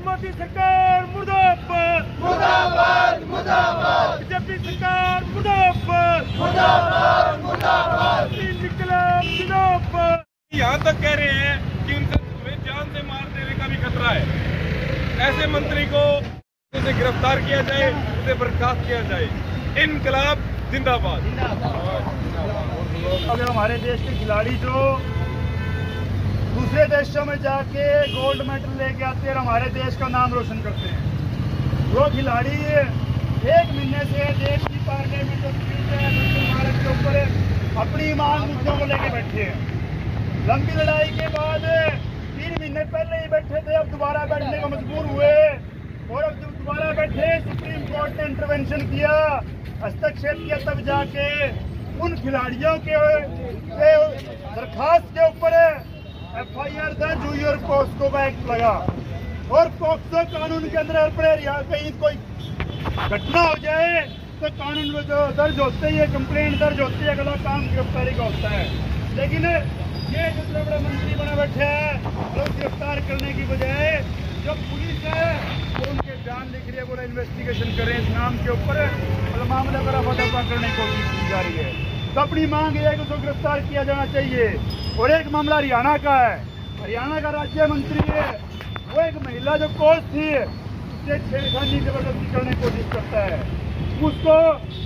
मोदी सरकार मुर्दाबाद, मुर्दाबाद, मुर्दाबाद, बीजेपी सरकार मुर्दाबाद, मुर्दाबाद, मुर्दाबाद, इनकलाब जिंदाबाद। यहाँ तक कह रहे हैं कि उनसे जान से मार देने का भी खतरा है। ऐसे मंत्री को उसे गिरफ्तार किया जाए, उसे बर्खास्त किया जाए। इनकलाब जिंदाबाद। अगर हमारे देश के खिलाड़ी जो दूसरे देशों में जाके गोल्ड मेडल लेके आते हैं और हमारे देश का नाम रोशन करते हैं, वो खिलाड़ी 1 महीने से देश की पार्लियामेंट भारत के ऊपर अपनी मांग मुद्दों को लेके बैठे हैं। लंबी लड़ाई के बाद 3 महीने पहले ही बैठे थे, अब दोबारा बैठने को मजबूर हुए और अब दोबारा बैठे। सुप्रीम कोर्ट ने इंटरवेंशन किया, हस्तक्षेप किया, तब जाके उन खिलाड़ियों के दरखास्त के ऊपर FIR दर्ज हुई और पॉक्सो एक्ट लगा। और पॉक्सो कानून के अंदर कहीं कोई घटना हो जाए तो कानून में जो दर्ज होते ही कंप्लेंट दर्ज होती है, अगला काम गिरफ्तारी का होता है। लेकिन ये जो बड़ा मंत्री बना बैठे हैं, लोग गिरफ्तार करने की बजाय जो पुलिस है वो उनके जान लिख रही है, वो इन्वेस्टिगेशन करें इस नाम के ऊपर और मामले पर रफा करने की कोशिश की जा रही है। तो अपनी मांग है कि उसको गिरफ्तार किया जाना चाहिए। और एक मामला हरियाणा का है, हरियाणा का राज्य मंत्री है, वो एक महिला जो कोच थी उससे छेड़खानी जबरदस्ती करने की कोशिश करता है, उसको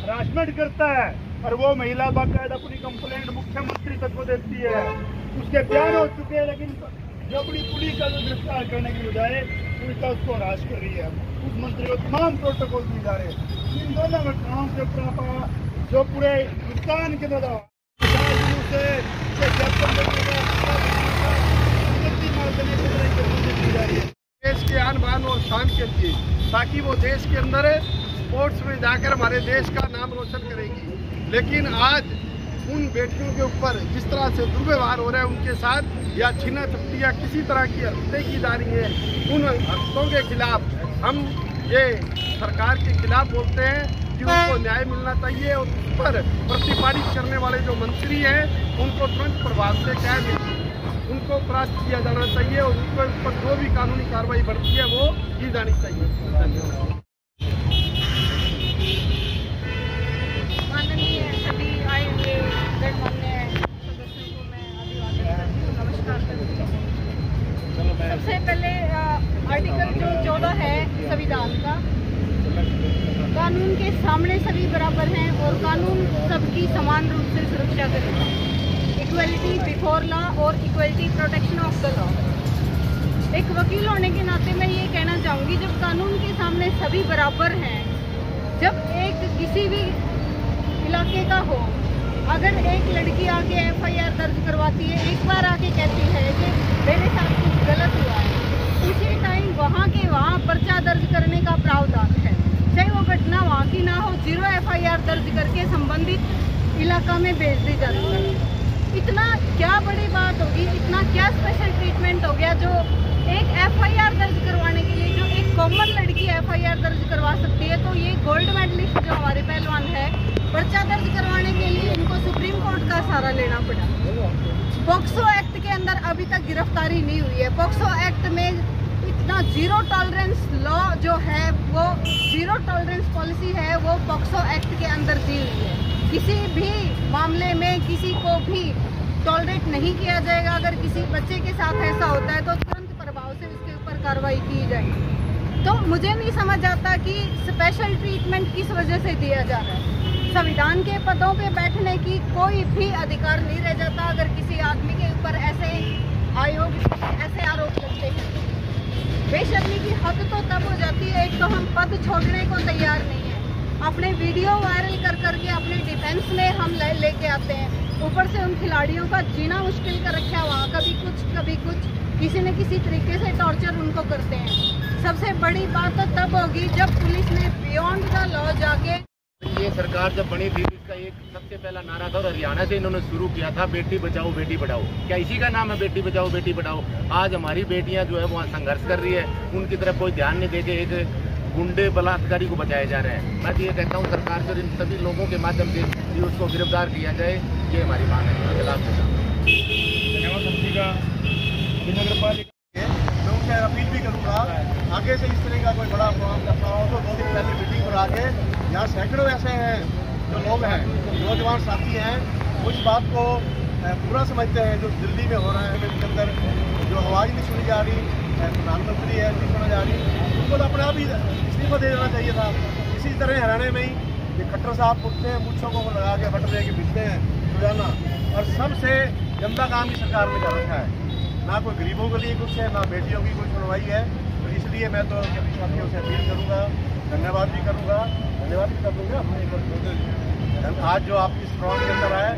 हरासमेंट करता है और वो महिला बाकायदा अपनी कंप्लेंट मुख्यमंत्री तक को देती है। उसके बयान हो चुके हैं, लेकिन जो अपनी पुलिस का गिरफ्तार करने की बजाय उल्टा उसको हरास कर रही है। उस मंत्री को तमाम प्रोटोकॉल दिए जा रहे हैं। इन दोनों घटनाओं के ऊपर जो पूरे हिंदुस्तान के अंदर देश के आन बान और शान के लिए, ताकि वो देश के अंदर स्पोर्ट्स में जाकर हमारे देश का नाम रोशन करेगी। लेकिन आज उन बेटियों के ऊपर जिस तरह से दुर्व्यवहार हो रहा है उनके साथ, या छीना झपटी या किसी तरह की हत्या की जा रही है, उन हत्याओं के खिलाफ हम ये सरकार के खिलाफ बोलते हैं कि उनको न्याय मिलना चाहिए और उस पर प्रतिपादित करने वाले जो मंत्री हैं उनको तुरंत प्रभाव से उनको परास्त किया जाना चाहिए और उनके ऊपर जो भी कानूनी कार्रवाई बढ़ती है वो की जानी चाहिए। माननीय सभी आए हुए गणमान्य सदस्यों को मैं अभिवादन करती हूँ, नमस्कार करती हूँ। सबसे पहले आर्टिकल जो 14 है संविधान का, कानून के सामने सभी बराबर हैं और कानून सबकी समान रूप से सुरक्षा करेगा। इक्वलिटी बिफोर लॉ और equality protection of the law. एक वकील होने के नाते मैं ये कहना चाहूँगी, जब कानून के सामने सभी बराबर हैं, जब एक किसी भी इलाके का हो, अगर एक लड़की आके FIR दर्ज करवाती है, एक बार आके कहती है कि मेरे साथ कुछ गलत हुआ है, उसी टाइम वहाँ के वहाँ पर्चा दर्ज करने का प्रावधान है। चाहे वो घटना वहाँ की ना हो, 0 FIR दर्ज करके संबंधित इलाका में भेज दी जाती है। इतना क्या बड़ी बात होगी, इतना क्या स्पेशल ट्रीटमेंट हो गया जो एक FIR दर्ज करवाने के लिए जो एक कॉमन लड़की FIR दर्ज करवा सकती है, तो ये गोल्ड मेडलिस्ट जो हमारे पहलवान है, पर्चा दर्ज करवाने के लिए इनको सुप्रीम कोर्ट का सहारा लेना पड़ा। पॉक्सो एक्ट के अंदर अभी तक गिरफ्तारी नहीं हुई है। पॉक्सो एक्ट में अपना जीरो टॉलरेंस लॉ जो है, वो जीरो टॉलरेंस पॉलिसी है, वो पॉक्सो एक्ट के अंदर दी हुई है। किसी भी मामले में किसी को भी टॉलरेट नहीं किया जाएगा। अगर किसी बच्चे के साथ ऐसा होता है तो तुरंत प्रभाव से उसके ऊपर कार्रवाई की जाएगी। तो मुझे नहीं समझ आता कि स्पेशल ट्रीटमेंट किस वजह से दिया जा रहा है। संविधान के पदों पे बैठने की कोई भी अधिकार नहीं रह जाता अगर किसी आदमी के ऊपर ऐसे आरोप लगते हैं। बेशर्मी की हद तो तब हो जाती है, एक तो हम पद छोड़ने को तैयार नहीं है, अपने वीडियो वायरल कर करके अपने डिफेंस में हम लेके आते हैं, ऊपर से उन खिलाड़ियों का जीना मुश्किल कर रखा है वहाँ, कभी कुछ किसी न किसी तरीके से टॉर्चर उनको करते हैं। सबसे बड़ी बात तो तब होगी जब पुलिस ने बियॉन्ड द लॉ जाके, ये सरकार जब बनी थी इसका एक सबसे पहला नारा था और हरियाणा से इन्होंने शुरू किया था, बेटी बचाओ बेटी पढ़ाओ। क्या इसी का नाम है बेटी बचाओ बेटी पढ़ाओ? आज हमारी बेटियां जो है वहाँ संघर्ष कर रही है, उनकी तरफ कोई ध्यान नहीं देके एक गुंडे बलात्कारी को बचाया जा रहा है। मैं तो ये कहता हूँ सरकार से इन सभी लोगों के माध्यम से कि उसको गिरफ्तार किया जाए, ये हमारी मांग है। मैं उनसे अपील भी करूँगा आगे से इस तरह का कोई बड़ा प्रोग्राम करना हो तो 2 दिन पहले मीटिंग पर आके, यहाँ सैकड़ों ऐसे हैं जो लोग हैं, नौजवान साथी हैं, कुछ बात को पूरा समझते हैं जो दिल्ली में हो रहा है, इसके अंदर जो आवाज़ नहीं सुनी जा रही, प्रधानमंत्री है नहीं सुना जा रही, उनको तो अपने आप ही इस्तीफा दे देना चाहिए था। इसी तरह हरियाणा में ही ये खट्टर साहब उठते हैं, मुच्छों को लगा के बट दे के पीटते हैं रोजाना, और सबसे गंदा काम ही सरकार ने कर रखा है। ना कोई गरीबों के लिए कुछ है, ना बेटियों की कोई सुनवाई है। तो इसलिए मैं तो सभी साथियों से अपील करूँगा, धन्यवाद भी करूँगा, धन्यवाद भी कर दूँगा। आज जो आपकी स्ट्रॉन्ग के अंदर आए,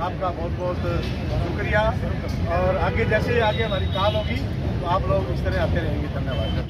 आपका बहुत बहुत शुक्रिया, और आगे जैसे आगे हमारी कॉल होगी तो आप लोग इस तरह आते रहेंगे। धन्यवाद।